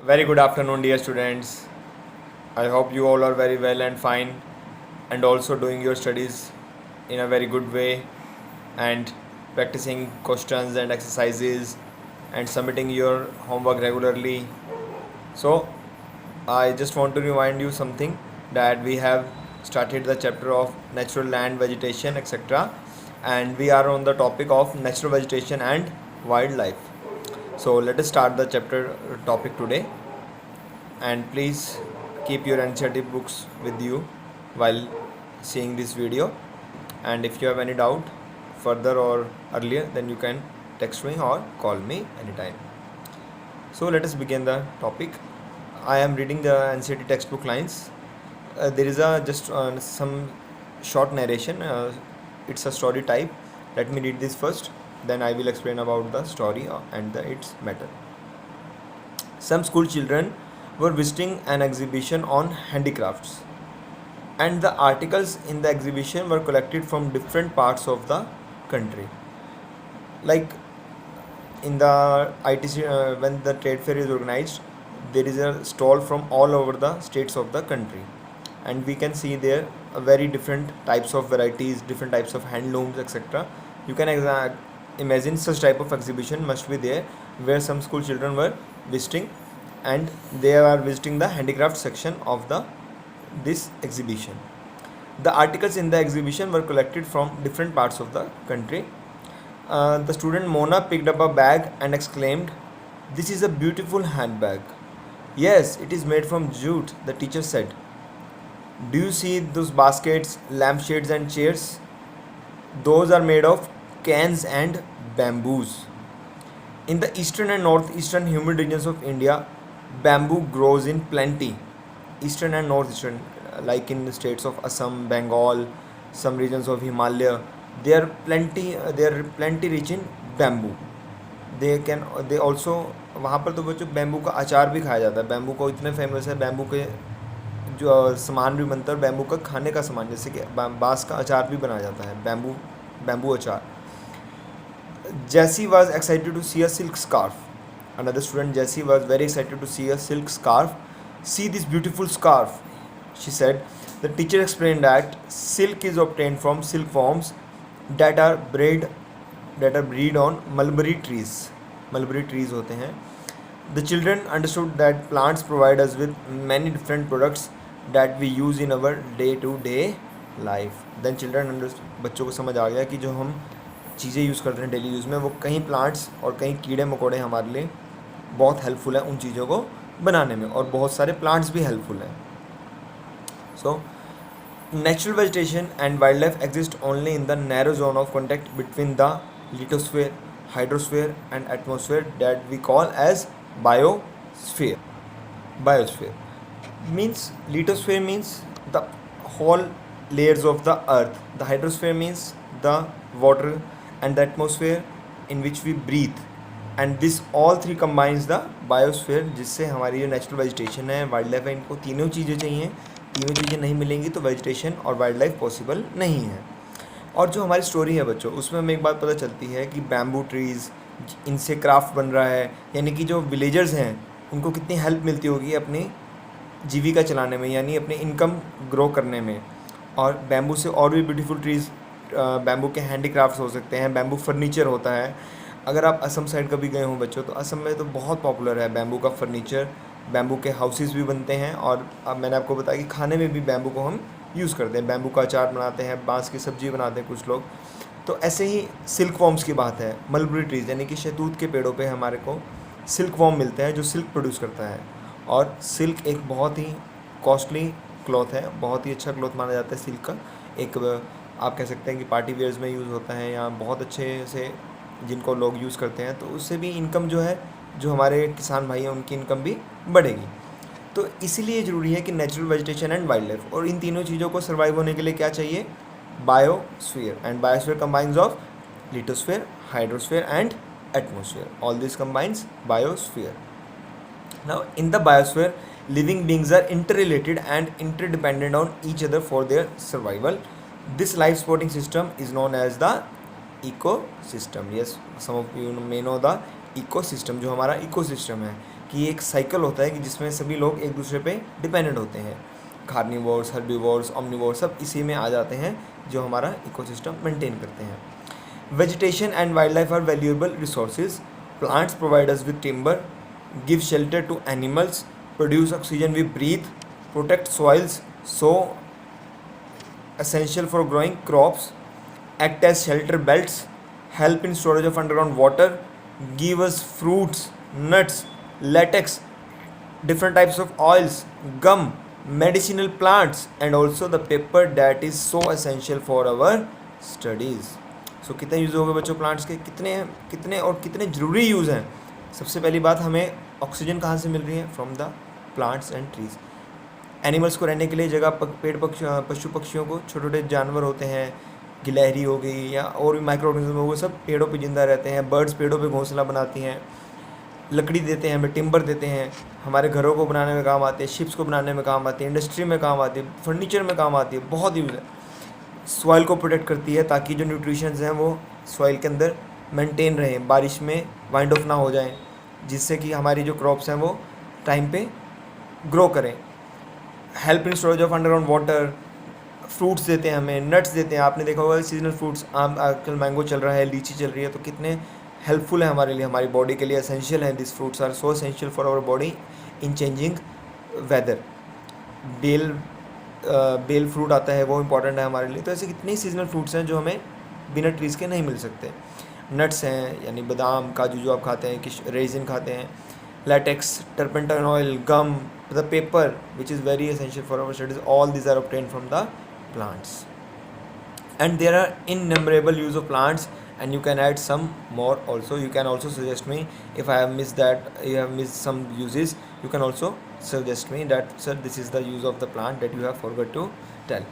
Very good afternoon, dear students. I hope you all are very well and fine, and also doing your studies in a very good way and practicing questions and exercises and submitting your homework regularly. So, I just want to remind you something that we have started the chapter of natural land, vegetation, etc. And we are on the topic of natural vegetation and wildlife. So, let us start the chapter topic today, and please keep your NCERT books with you while seeing this video. And if you have any doubt further or earlier, then you can text me or call me anytime. So let us begin the topic. I am reading the NCERT textbook lines. There is a just some short narration. It's a story type. Let me read this first, then I will explain about the story and its matter. Some school children were visiting an exhibition on handicrafts, and the articles in the exhibition were collected from different parts of the country. Like in the ITC, when the trade fair is organized, there is a stall from all over the states of the country, and we can see there a very different types of varieties, different types of handlooms, etc. You can imagine such type of exhibition must be there, where some school children were visiting, and they are visiting the handicraft section of the this exhibition. The articles in the exhibition were collected from different parts of the country. The student Mona picked up a bag and exclaimed, "This is a beautiful handbag." "Yes, it is made from jute," the teacher said. "Do you see those baskets, lampshades, and chairs? Those are made of cans and bamboos. In the eastern and northeastern humid regions of India, bamboo grows in plenty. Eastern and northeastern, like in the states of Assam, Bengal, some regions of Himalaya, they are plenty rich in bamboo. They also, वहाँ पर तो बच्चों bamboo का अचार भी खाया जाता है. बैम्बू को इतने फेमस है, बैम्बू के जो सामान भी बनता है, बैम्बू का खाने का सामान, जैसे कि बांस का अचार भी बनाया जाता है, बैम्बू अचार. Jessie was excited to see a silk scarf. Another student, Jessie, was very excited to see a silk scarf. "See this beautiful scarf," she said. The teacher explained that silk is obtained from silkworms that are breed on mulberry trees. Mulberry trees होते हैं. The children understood that plants provide us with many different products that we use in our day-to-day life. Then children बच्चों को समझ आ गया कि जो हम चीज़ें यूज़ करते हैं डेली यूज़ में, वो कहीं प्लांट्स और कहीं कीड़े मकोड़े हमारे लिए बहुत हेल्पफुल है उन चीज़ों को बनाने में, और बहुत सारे प्लांट्स भी हेल्पफुल हैं. सो natural vegetation and wildlife exist only in the narrow zone of contact between the lithosphere, hydrosphere, and atmosphere that we call as biosphere. Biosphere means, lithosphere means the whole layers of the earth. The hydrosphere means the water, and the atmosphere in which we breathe. And this all three combines the biosphere, जिससे हमारी जो natural vegetation है, wild life है, इनको तीनों चीज़ें चाहिए. तीनों चीज़ें नहीं मिलेंगी तो वेजिटेशन और वाइल्ड लाइफ पॉसिबल नहीं है. और जो हमारी स्टोरी है बच्चों, उसमें हमें एक बात पता चलती है कि बैम्बू ट्रीज़, इनसे क्राफ्ट बन रहा है, यानी कि जो विलेजर्स हैं उनको कितनी हेल्प मिलती होगी अपनी जीविका चलाने में, यानी अपने इनकम ग्रो करने में. और बैम्बू से और भी ब्यूटीफुल ट्रीज़, बैम्बू के हैंडीक्राफ्ट्स हो सकते हैं, बैम्बू फर्नीचर होता है. अगर आप असम साइड कभी गए हों बच्चों, तो असम में तो बहुत पॉपुलर है बैम्बू का फर्नीचर. बैम्बू के हाउसेस भी बनते हैं, और अब मैंने आपको बताया कि खाने में भी बैम्बू को हम यूज़ करते हैं. बैम्बू का अचार बनाते हैं, बांस की सब्ज़ी बनाते हैं कुछ लोग. तो ऐसे ही सिल्क वॉर्म्स की बात है. मलबरी ट्रीज़ यानी कि शहतूत के पेड़ों पे हमारे को सिल्क वॉर्म मिलते हैं जो सिल्क प्रोड्यूस करता है. और सिल्क एक बहुत ही कॉस्टली क्लॉथ है, बहुत ही अच्छा क्लॉथ माना जाता है सिल्क का. एक आप कह सकते हैं कि पार्टी वेयर्स में यूज़ होता है, या बहुत अच्छे से जिनको लोग यूज़ करते हैं, तो उससे भी इनकम जो है, जो हमारे किसान भाई हैं उनकी इनकम भी बढ़ेगी. तो इसीलिए ज़रूरी है कि natural vegetation and wild life, और इन तीनों चीज़ों को सर्वाइव होने के लिए क्या चाहिए? Biosphere. And biosphere combines of lithosphere, hydrosphere and atmosphere. All this combines biosphere. Now in the biosphere, living beings are interrelated and interdependent on each other for their survival. This life supporting system is known as the ecosystem. Yes, some of you may know the ecosystem, जो हमारा ecosystem है, कि एक cycle होता है कि जिसमें सभी लोग एक दूसरे पे डिपेंडेंट होते हैं। कार्निवोर्स, हर्बीवोर्स, ओमनिवोर्स सब इसी में आ जाते हैं जो हमारा इकोसिस्टम मेंटेन करते हैं। Vegetation and wild life are valuable resources. Plants provide us with timber, give shelter to animals, produce oxygen we breathe, protect soils so essential for growing crops, act as shelter belts, help in storage of underground water, give us fruits, nuts, latex, different types of oils, gum, medicinal plants, and also the paper that is so essential for our studies. So कितने use हो गए बच्चों plants के, कितने कितने और कितने ज़रूरी यूज़ हैं। सबसे पहली बात, हमें ऑक्सीजन कहाँ से मिल रही है? From the plants and trees. Animals को रहने के लिए जगह, पेड़ पशु पक्षियों को, छोटे छोटे जानवर होते हैं, गिलहरी हो गई या और भी माइक्रो ऑर्गेनिज्म हो गए, सब पेड़ों पे जिंदा रहते हैं। बर्ड्स पेड़ों पे घोंसला बनाती हैं, लकड़ी देते हैं, हमें टिम्बर देते हैं, हमारे घरों को बनाने में काम आते हैं, शिप्स को बनाने में काम आती है, इंडस्ट्री में काम आती है, फर्नीचर में काम आती है, बहुत यूज़ है। सॉइल को प्रोटेक्ट करती है ताकि जो न्यूट्रिशंस हैं वो सॉइल के अंदर मेंटेन रहें, बारिश में वाइंड ऑफ ना हो जाएं, जिससे कि हमारी जो क्रॉप्स हैं वो टाइम पे ग्रो करें। Help in storage of underground water, fruits देते हैं हमें, नट्स देते हैं। आपने देखा होगा सीजनल फ्रूट्स, आम आजकल मैंगो चल रहा है, लीची चल रही है, तो कितने हेल्पफुल है हमारे लिए, हमारी बॉडी के लिए एसेंशियल है। This fruits are so essential for our body in changing weather. Bael fruit आता है, वो इंपॉर्टेंट है हमारे लिए। तो ऐसे कितने सीजनल फ्रूट्स हैं जो हमें बिना ट्रीज़ के नहीं मिल सकते। नट्स हैं यानी बादाम, काजू जो आप खाते हैं, रेजिन खाते हैं, latex, turpentine oil, gum, the paper which is very essential for our studies, all these are obtained from the plants. And there are innumerable use of plants, and you can add some more also. You can also suggest me if I have missed that, you have missed some uses, you can also suggest me that sir this is the use of the plant that you have forgot to tell.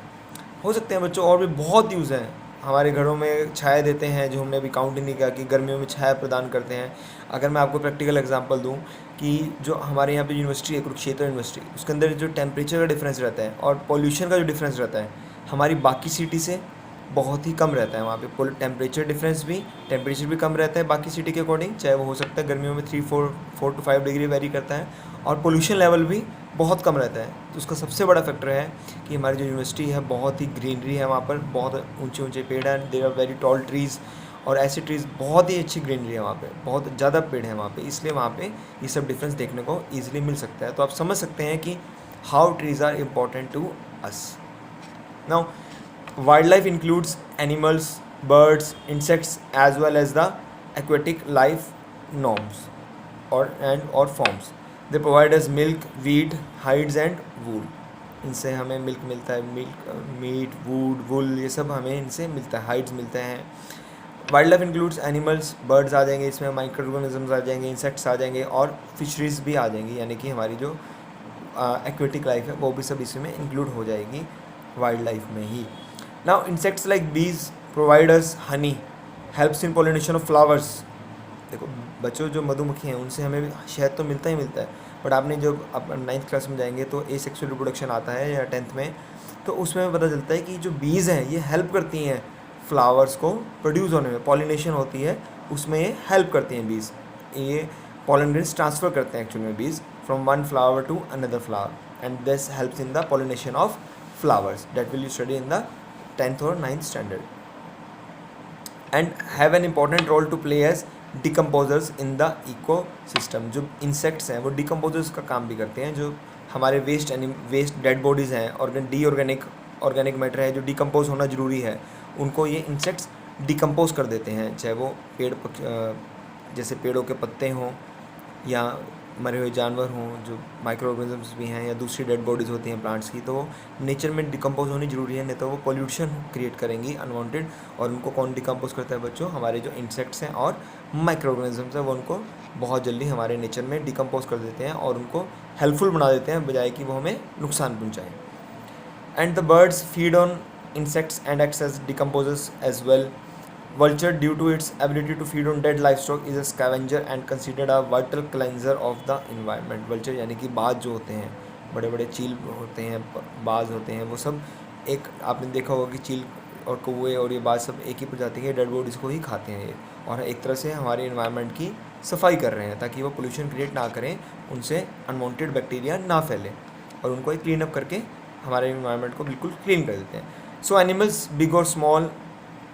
हो सकते हैं बच्चों और भी बहुत use हैं। हमारे घरों में छाया देते हैं, जो हमने अभी काउंट ही नहीं किया कि गर्मियों में छाया प्रदान करते हैं। अगर मैं आपको प्रैक्टिकल एग्जांपल दूं कि जो हमारे यहाँ पे यूनिवर्सिटी है, कुरुक्षेत्र यूनिवर्सिटी, उसके अंदर जो टेम्परेचर का डिफरेंस रहता है और पॉल्यूशन का जो डिफरेंस रहता है हमारी बाकी सिटी से बहुत ही कम रहता है। वहाँ पे टेम्परेचर भी कम रहता है बाकी सिटी के अकॉर्डिंग, चाहे वो हो सकता है गर्मियों में 4 to 5 डिग्री वेरी करता है, और पोल्यूशन लेवल भी बहुत कम रहता है। तो उसका सबसे बड़ा फैक्टर है कि हमारी जो यूनिवर्सिटी है बहुत ही ग्रीनरी है, वहाँ पर बहुत ऊंचे ऊंचे पेड़ हैं, there are very tall trees, और ऐसे ट्रीज़ बहुत ही अच्छी ग्रीनरी है वहाँ पे, बहुत ज़्यादा पेड़ हैं वहाँ पे, इसलिए वहाँ पे ये सब डिफरेंस देखने को ईजिली मिल सकता है। तो आप समझ सकते हैं कि how trees are important to us. Now wildlife includes animals, birds, insects as well as the aquatic life norms or forms. They provide us milk, wheat, hides and wool. इनसे हमें मिल्क मिलता है, मीट, वूड, वुल, ये सब हमें इनसे मिलता है, हाइड्स मिलते हैं। Wild life includes animals, birds आ जाएंगे इसमें, माइक्रो ऑर्गेनिजम्स आ जाएंगे, इंसेक्ट्स आ जाएंगे, और फिशरीज भी आ जाएंगी, यानी कि हमारी जो एक्वेटिक लाइफ है वो भी सब इसमें इंक्लूड हो जाएगी वाइल्ड लाइफ में ही। Now insects like bees provide us honey, helps in pollination of flowers. देखो बच्चों, जो मधुमक्खी हैं उनसे हमें शहद तो मिलता ही मिलता है, बट आपने जब आप 9th क्लास में जाएंगे तो एसेक्सुअल रिप्रोडक्शन आता है या 10th में, तो उसमें पता चलता है कि जो बीज़ हैं ये हेल्प करती हैं फ्लावर्स को प्रोड्यूस होने में, पॉलिनेशन होती है उसमें ये हेल्प करती हैं बीज़। ये पॉलन ग्रेन्स ट्रांसफ़र करते हैं एक्चुअली में bees from one flower to another flower, and this helps in the pollination of flowers that will you study in the 10th or 9th standard, and have an important role to play as decomposers in the ecosystem. जो insects हैं वो decomposers का काम भी करते हैं, जो हमारे वेस्ट डेड बॉडीज़ हैं, ऑर्गेनिक मैटर है जो डिकम्पोज होना ज़रूरी है, उनको ये इंसेक्ट्स डिकम्पोज कर देते हैं, चाहे वो जैसे पेड़ों के पत्ते हों या मरे हुए जानवर हों, जो माइक्रो ऑर्गेनिजम्स भी हैं, या दूसरी डेड बॉडीज़ होती हैं प्लांट्स की, तो वो नेचर में डिकम्पोज होनी ज़रूरी है, नहीं तो वो पॉल्यूशन क्रिएट करेंगी अनवांटेड। और उनको कौन डिकम्पोज करता है बच्चों? हमारे जो इंसेक्ट्स हैं और माइक्रो ऑर्गेनिजम्स हैं, वो उनको बहुत जल्दी हमारे नेचर में डिकम्पोज कर देते हैं और उनको हेल्पफुल बना देते हैं, बजाय कि वो हमें नुकसान पहुँचाएँ। And the birds feed on insects and acts as decomposers as well. Vulture, due to its ability to feed on dead livestock, is a scavenger and considered a vital cleanser of the environment. Vulture यानी कि बाज जो होते हैं, बड़े बड़े चील होते हैं, बाज होते हैं, वो सब एक, आपने देखा होगा कि चील और कौवे और ये बाज सब एक ही प्रजाति के डेड बॉडीज़ को ही खाते हैं ये, और एक तरह से हमारे इन्वायरमेंट की सफाई कर रहे हैं ताकि वो पोल्यूशन क्रिएट ना करें, उनसे अनवांटेड बैक्टीरिया ना फैले, और उनको एक क्लीन अप करके हमारे इन्वायरमेंट को बिल्कुल क्लीन कर देते हैं. सो एनिमल्स बिग और small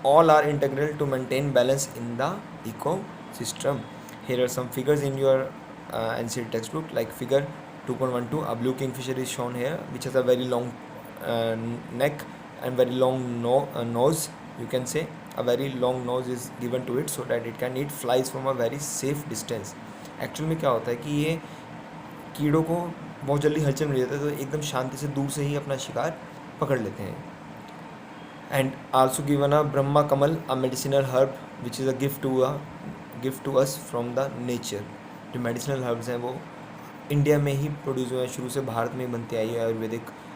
all are integral to maintain balance in the ecosystem. Here are some figures in your NCERT textbook, like figure 2.12. A blue kingfisher is shown here, which has a very long neck and very long nose. You can say a very long nose is given to it so that it can eat flies from a very safe distance. Actual में क्या होता है कि ये कीड़ों को बहुत जल्दी हलचल मिल जाता है, तो एकदम शांति से दूर से ही अपना शिकार पकड़ लेते हैं. And also given a Brahma Kamal, a medicinal herb which is a gift to us from the nature. जो मेडिसिनल हर्ब्स हैं वो इंडिया में ही प्रोड्यूस हुए हैं, शुरू से भारत में ही बनती आई है.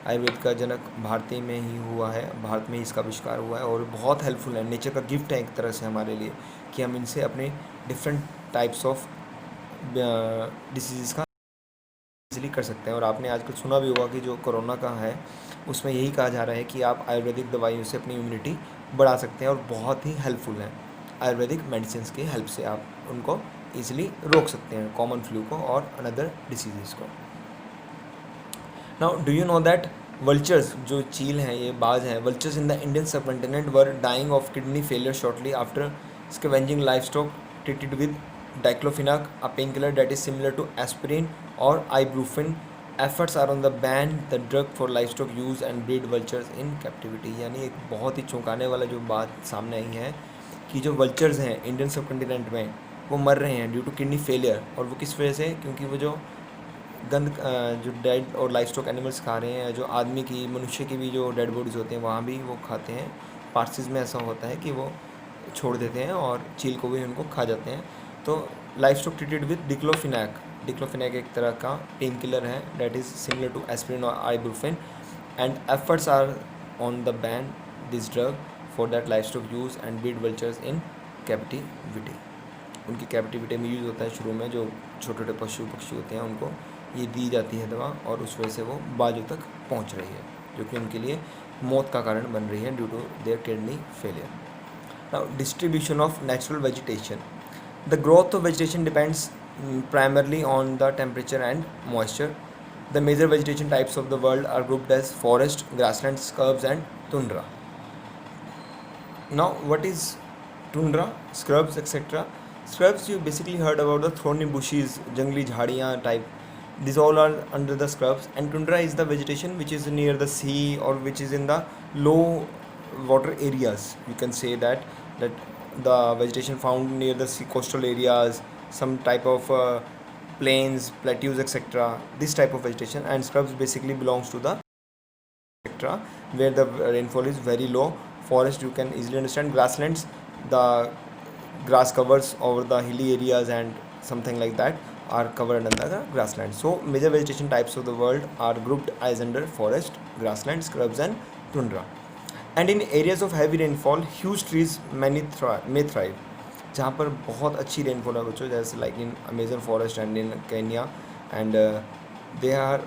आयुर्वेद का जनक भारतीय में ही हुआ है, भारत में ही इसका आविष्कार हुआ है, और बहुत हेल्पफुल है. नेचर का गिफ्ट है एक तरह से हमारे लिए कि हम इनसे अपने डिफरेंट टाइप्स ऑफ डिसीज़ का इजीली कर सकते हैं. और आपने आजकल सुना भी होगा कि जो कोरोना का है उसमें यही कहा जा रहा है कि आप आयुर्वेदिक दवाइयों से अपनी इम्यूनिटी बढ़ा सकते हैं, और बहुत ही हेल्पफुल हैं. आयुर्वेदिक मेडिसिन की हेल्प से आप उनको ईजिली रोक सकते हैं, कॉमन फ्लू को और अनदर डिसीज़ को. Now do you know that vultures, जो चील हैं, ये बाज हैं, vultures in the Indian subcontinent were dying of kidney failure shortly after scavenging life stock treated with diclofenac, a painkiller that is similar to aspirin or ibuprofen. Efforts are on the ban the drug for livestock use and breed vultures in captivity. यानी एक बहुत ही चौंकाने वाला जो बात सामने आई है कि जो वल्चर्स हैं इंडियन सब कंटिनेंट में वो मर रहे हैं ड्यू टू किडनी फेलियर. और वो किस वजह से? क्योंकि वो जो जो डेड और लाइफ स्टॉक एनिमल्स खा रहे हैं, जो आदमी की, मनुष्य की भी जो डेड बॉडीज़ होती हैं वहाँ भी वो खाते हैं. पार्सिस में ऐसा होता है कि वो छोड़ देते हैं और चील को भी उनको खा जाते हैं. तो life stock treated with diclofenac एक तरह का पेन किलर है that is similar to aspirin और ibuprofen, and efforts are on the ban this drug for that life stock use and breed vultures in captivity. उनकी captivity में use होता है शुरू में, जो छोटे छोटे पशु पक्षी होते हैं उनको ये दी जाती है दवा, और उस वजह से वो बाजू तक पहुंच रही है, जो कि उनके लिए मौत का कारण बन रही है due to their kidney failure. Now distribution of natural vegetation. The growth of vegetation depends primarily on the temperature and moisture. The major vegetation types of the world are grouped as forest, grasslands, scrubs and tundra. Now what is tundra, scrubs, etc.? Scrubs, you basically heard about the thorny bushes, jungli jhadiyan type. These all are under the scrubs, and tundra is the vegetation which is near the sea or which is in the low water areas. You can say that the vegetation found near the sea coastal areas, some type of plains, plateaus, etc. This type of vegetation. And scrubs basically belongs to the etc. where the rainfall is very low. Forest, you can easily understand. Grasslands, the grass covers over the hilly areas and something like that are covered under the grassland. So major vegetation types of the world are grouped as under forest, grassland, scrubs and tundra. And in areas of heavy rainfall huge trees may thrive. जहाँ पर बहुत अच्छी rainfall है बच्चों, जैसे like in Amazon forest and in Kenya, and they are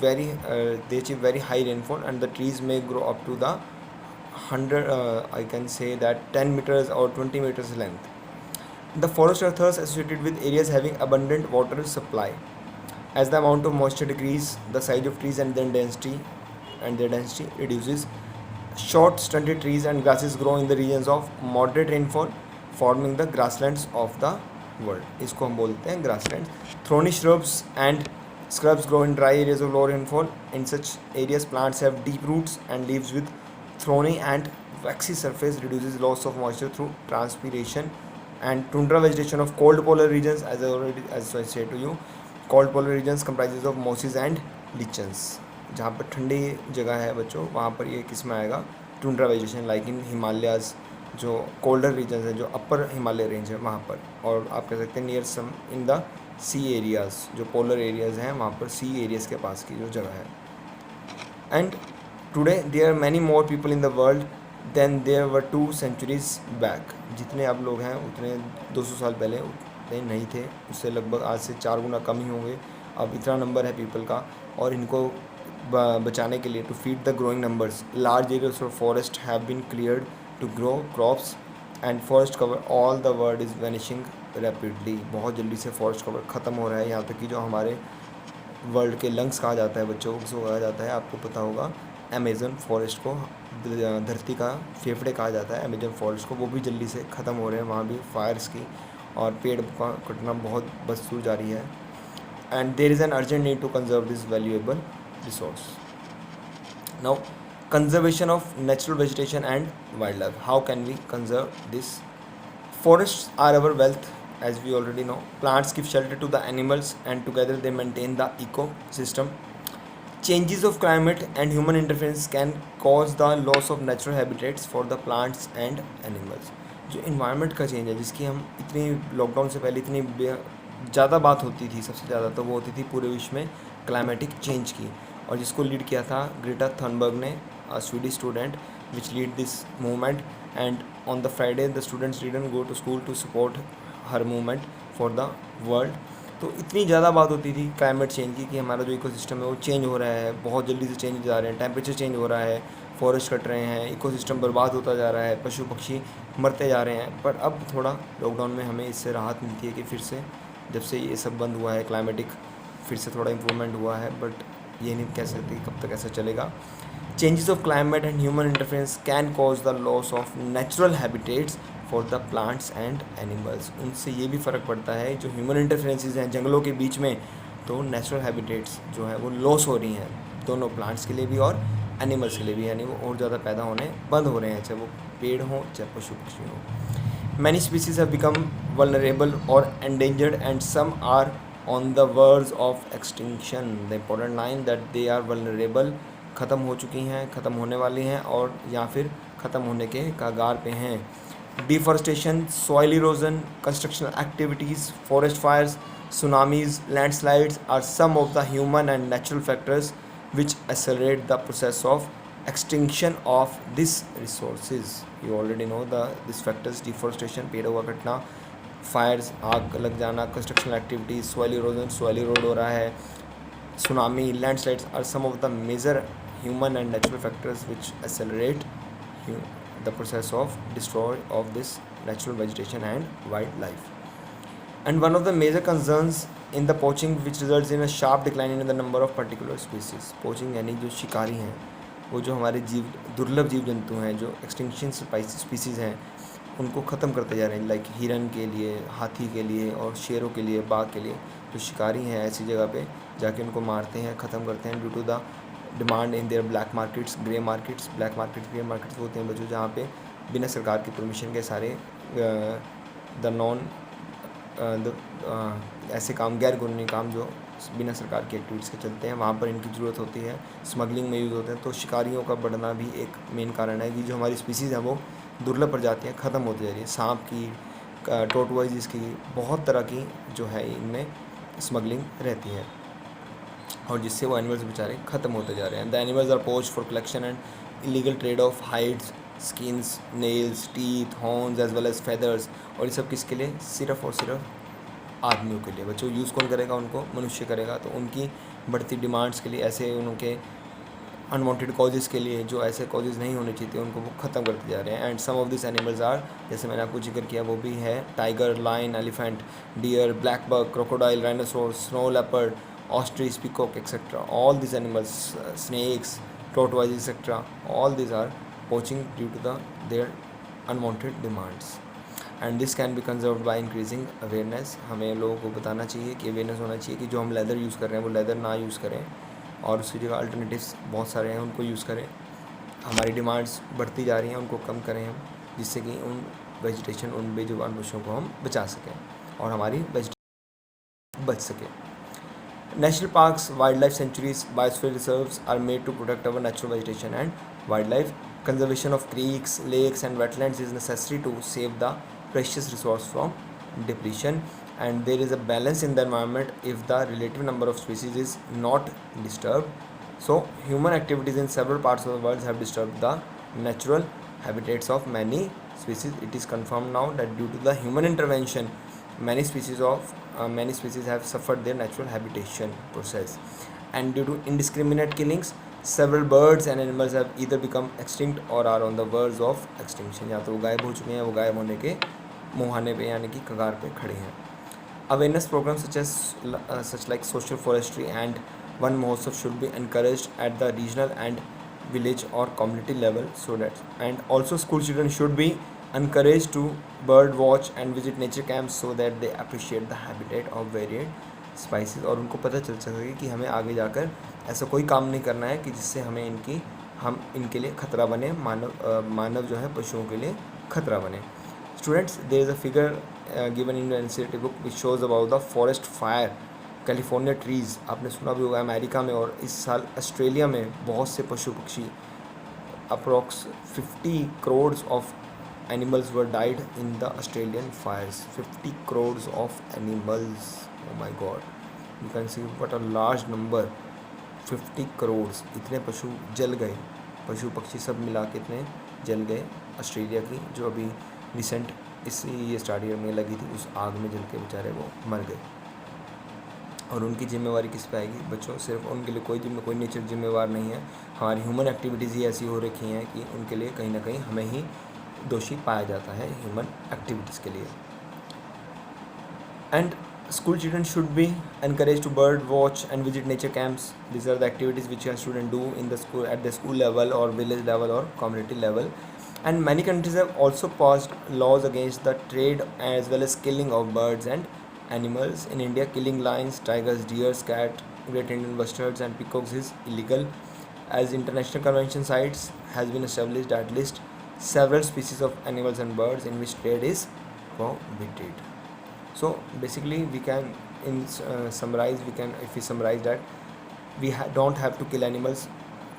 they achieve very high rainfall, and the trees may grow up to the 100 I can say that 10 meters or 20 meters length. The forests are thus associated with areas having abundant water supply. As the amount of moisture decreases, the size of trees and their density reduces. Short stunted trees and grasses grow in the regions of moderate rainfall, forming the grasslands of the world. इसको हम बोलते हैं grasslands. Thorny shrubs and scrubs grow in dry areas of low rainfall. In such areas, plants have deep roots and leaves with thorny and waxy surface reduces loss of moisture through transpiration. And tundra vegetation of cold polar regions, as I said to you, cold polar regions comprises of mosses and lichens. जहाँ पर ठंडी जगह है बच्चों, वहाँ पर ये किस में आएगा? Tundra vegetation, like in Himalayas, जो कोल्डर रीजन्स हैं, जो अपर हिमालय रेंज है वहाँ पर, और आप कह सकते हैं near some in the sea areas, जो पोलर एरियाज़ हैं वहाँ पर सी एरियाज़ के पास की जो जगह है. And today there are many more people in the world than there were 2 centuries back. जितने अब लोग हैं उतने 200 साल पहले उतने नहीं थे, उससे लगभग आज से 4 गुना कम ही होंगे. अब इतना नंबर है पीपल का, और इनको बचाने के लिए, to feed the growing numbers, large areas of forest have been cleared to grow crops, and forest cover all the world is vanishing rapidly, बहुत जल्दी से फॉरेस्ट कवर ख़त्म हो रहा है। यहाँ तक कि जो हमारे वर्ल्ड के लंग्स कहा जाता है, बच्चों को उसको कहा जाता है, आपको पता होगा अमेज़न फॉरेस्ट को धरती का फेफड़े कहा जाता है अमेज़न फॉरेस्ट को, वो भी जल्दी से ख़त्म हो रहे हैं। वहाँ भी फायर्स की और पेड़ का कटना बहुत बदस्तूर जारी है। And there is an urgent need to conserve this valuable resource. Now conservation of natural vegetation and wildlife. How can we conserve this? Forests are our wealth, as we already know. Plants give shelter to the animals and together they maintain the ecosystem. Changes of climate and human interference can cause the loss of natural habitats for the plants and animals. जो environment का change है, जिसकी हम इतनी lockdown से पहले इतनी ज़्यादा बात होती थी, सबसे ज़्यादा तो वो होती थी पूरे विश्व में क्लाइमेटिक चेंज की, और जिसको लीड किया था ग्रेटा थनबर्ग ने, a Swedish student which lead this movement. And on the Friday the students didn't go to school to support her movement for the world. तो इतनी ज़्यादा बात होती थी क्लाइमेट चेंज की कि हमारा जो इकोसिस्टम है वो चेंज हो रहा है, बहुत जल्दी से चेंज जा रहे हैं, टेम्परेचर चेंज हो रहा है, फॉरेस्ट कट रहे हैं, इकोसिस्टम बर्बाद होता जा रहा है, पशु पक्षी मरते जा रहे हैं। पर अब थोड़ा लॉकडाउन में हमें इससे राहत मिलती है कि फिर से जब से ये सब बंद हुआ है क्लाइमेटिक फिर से थोड़ा इम्प्रूवमेंट हुआ है। बट ये नहीं कह सकते कब तक ऐसा चलेगा। Changes of climate and human interference can cause the loss of natural habitats for the plants and animals. उनसे ये भी फ़र्क पड़ता है, जो ह्यूमन इंटरफेरेंसेस हैं जंगलों के बीच में, तो नेचुरल हैबिटेट्स जो है वो लॉस हो रही हैं, दोनों प्लांट्स के लिए भी और एनिमल्स के लिए भी, यानी वो और ज़्यादा पैदा होने बंद हो रहे हैं, चाहे वो पेड़ हों चाहे पशु पक्षी हों। Many species have become vulnerable or endangered and some are on the verge of extinction. The important line that they are vulnerable, ख़त्म हो चुकी हैं, ख़त्म होने वाली हैं, और या फिर ख़त्म होने के कगार पे हैं। Deforestation, soil erosion, construction activities, forest fires, tsunamis, landslides are some of the human and natural factors which accelerate the process of extinction of this resources. You already know this factors, deforestation पेड़ों का कटना, fires आग लग जाना, construction activities, soil erosion soil erode हो रहा है, tsunami, landslides are some of the major human and natural factors which accelerate the process of destroy of this natural vegetation and wildlife. And one of the major concerns in the poaching which results in a sharp decline in the number of particular species. Poaching यानी जो शिकारी हैं, वो जो हमारे जीव दुर्लभ जीव जंतु हैं, जो एक्सटिंक्शन स्पीसीज़ हैं, उनको ख़त्म करते जा रहे हैं। लाइक हिरन के लिए, हाथी के लिए और शेरों के लिए, बाघ के लिए जो शिकारी हैं ऐसी जगह पे जाके उनको मारते हैं, ख़त्म करते हैं due to the demand in their black markets, grey markets. Black market, grey markets होते हैं बच्चों जहाँ पे बिना सरकार की परमिशन के सारे ऐसे काम, गैर कानूनी काम जो बिना सरकार की एक्टिविटीज़ के चलते हैं, वहाँ पर इनकी ज़रूरत होती है, स्मगलिंग में यूज़ होते हैं। तो शिकारियों का बढ़ना भी एक मेन कारण है कि जो हमारी स्पीसीज़ हैं वो दुर्लभ प्रजातियाँ ख़त्म होती जा रही है। सांप की, टोर्टवाइज की, बहुत तरह की जो है इनमें स्मगलिंग रहती है, और जिससे वो एनिमल्स बेचारे ख़त्म होते जा रहे हैं। The animals are poached for collection and illegal trade of hides, skins, nails, teeth, horns as well as feathers. और ये सब किसके लिए? सिर्फ़ और सिर्फ आदमियों के लिए। बच्चों यूज़ कौन करेगा उनको? मनुष्य करेगा। तो उनकी बढ़ती डिमांड्स के लिए, ऐसे उनके अनवांटेड कॉजेज़ के लिए, जो ऐसे कॉजेज़ नहीं होने चाहिए थे, उनको वो ख़त्म करते जा रहे हैं। And some of this animals are, जैसे मैंने आपको जिक्र किया वो भी है, tiger, lion, elephant, deer, black buck, crocodile, rhinoceros, snow leopard, ostrich, peacock, etc. All these animals, snakes, tortoises, etc. All these are poaching due to their unwanted demands. And this can be conserved by increasing awareness. हमें लोगों को बताना चाहिए कि awareness होना चाहिए कि जो हम लेदर यूज़ कर रहे हैं वो लेदर ना यूज़ करें, और उसकी जगह अल्टरनेटिव्स बहुत सारे हैं उनको यूज़ करें। हमारी डिमांड्स बढ़ती जा रही हैं, उनको कम करें हम, जिससे कि उन वेजिटेशन, उन बेजुबान पशुओं को हम बचा सकें और हमारी वेजिटेशन बच सके। National parks, wildlife sanctuaries, biosphere reserves are made to protect our natural vegetation and wildlife. Conservation of creeks, lakes and wetlands is necessary to save the precious resource from depletion, and there is a balance in the environment if the relative number of species is not disturbed. So human activities in several parts of the world have disturbed the natural habitats of many species. It is confirmed now that due to the human intervention many species have suffered their natural habitation process, and due to indiscriminate killings several birds and animals have either become extinct or are on the verge of extinction. या तो वो गायब हो चुके हैं, वो गायब होने के मुहाने पे यानी कि कगार पे खड़े हैं. Awareness programs such like social forestry and Van Mahotsav should be encouraged at the regional and village or community level, so that, and also school children should be encouraged to bird watch and visit nature camps so that they appreciate the habitat of varied species. और उनको पता चल सके कि हमें आगे जाकर ऐसा कोई काम नहीं करना है कि जिससे हम इनके लिए खतरा बने, मानव जो है पशुओं के लिए खतरा बने. Students, there is a figure given in the NCERT book which shows about the forest fire, California trees. आपने सुना भी होगा अमेरिका में, और इस साल ऑस्ट्रेलिया में बहुत से पशु पक्षी, approx 50 crore of animals were died in the Australian fires. 50 crore of animals, oh my God, you can see what a large number. 50 crore, इतने पशु जल गए, पशु पक्षी सब मिला के इतने जल गए ऑस्ट्रेलिया की, जो अभी रिसेंट ये स्टार्ट ईयर में लगी थी, उस आग में जल के बेचारे वो मर गए. और उनकी जिम्मेवारी किस पे आएगी बच्चों? सिर्फ उनके लिए कोई नेचर जिम्मेवार नहीं है. हमारी ह्यूमन एक्टिविटीज़ ही ऐसी हो रखी हैं कि उनके लिए कहीं ना कहीं हमें ही दोषी पाया जाता है ह्यूमन एक्टिविटीज़ के लिए. And school children should be encouraged to bird watch and visit nature camps. These are the activities which your students do in the school, at the school level or village level or community level. And many countries have also passed laws against the trade as well as killing of birds and animals. In India, killing lions, tigers, deers, cat, great Indian bustards and peacocks is illegal. As international convention sites has been established at least several species of animals and birds in which trade is prohibited. So basically we can summarize that we don't have to kill animals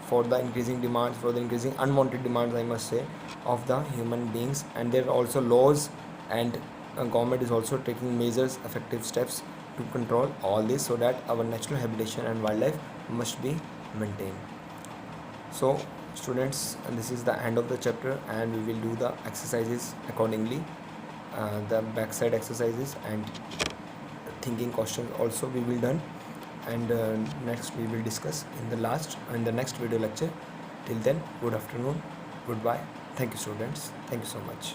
for the increasing demands, for the increasing unwanted demands, I must say, of the human beings. And there are also laws, and government is also taking measures, effective steps to control all this, so that our natural habitation and wildlife must be maintained. So students, this is the end of the chapter, and we will do the exercises accordingly. The backside exercises and thinking questions also we will done, and next we will discuss in the next video lecture. Till then, good afternoon, goodbye. Thank you students, thank you so much.